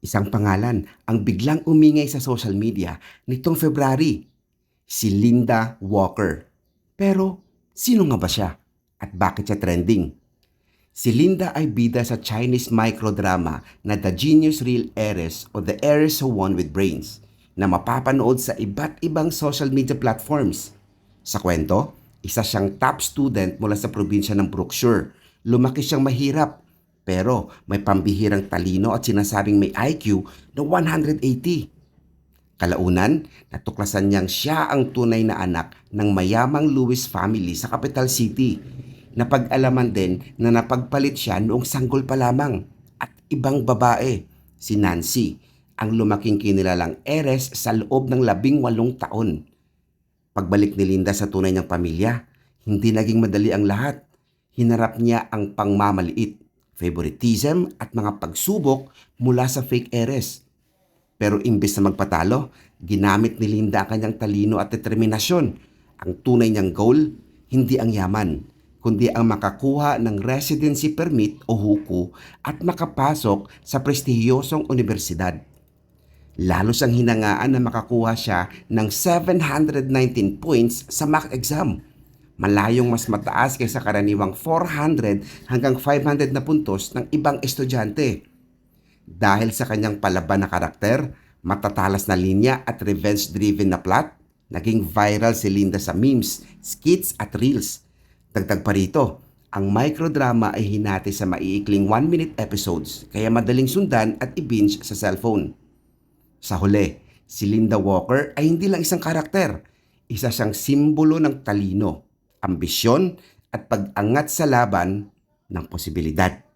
Isang pangalan ang biglang umingay sa social media nitong February, si Linda Walker. Pero sino nga ba siya at bakit siya trending? Si Linda ay bida sa Chinese microdrama na The Genius Real Heiress o The Heiress Who Won with Brains na mapapanood sa iba't ibang social media platforms. Sa kwento, isa siyang top student mula sa probinsya ng Brookshire. Lumaki siyang mahirap pero may pambihirang talino at sinasabing may IQ na 180. Kalaunan, natuklasan niyang siya ang tunay na anak ng mayamang Lewis family sa Capital City. Napag-alaman din na napagpalit siya noong sanggol pa lamang. At ibang babae, si Nancy, ang lumaking kinilalang heiress sa loob ng 18 taon. Pagbalik ni Linda sa tunay niyang pamilya, hindi naging madali ang lahat. Hinarap niya ang pangmamaliit, favoritism at mga pagsubok mula sa fake heiress. Pero imbes na magpatalo, ginamit ni Linda ang kanyang talino at determinasyon. Ang tunay niyang goal, hindi ang yaman, kundi ang makakuha ng residency permit o huku at makapasok sa prestihiyosong universidad. Lalo siyang hinangaan na makakuha siya ng 719 points sa mock exam. Malayong mas mataas kaysa karaniwang 400 hanggang 500 na puntos ng ibang estudyante. Dahil sa kanyang palaban na karakter, matatalas na linya at revenge-driven na plot, naging viral si Linda sa memes, skits at reels. Dagdag pa rito, ang microdrama ay hinati sa maiikling 1-minute episodes kaya madaling sundan at i-binge sa cellphone. Sa huli, si Linda Walker ay hindi lang isang karakter, isa siyang simbolo ng talino, ambisyon at pag-angat sa laban ng posibilidad.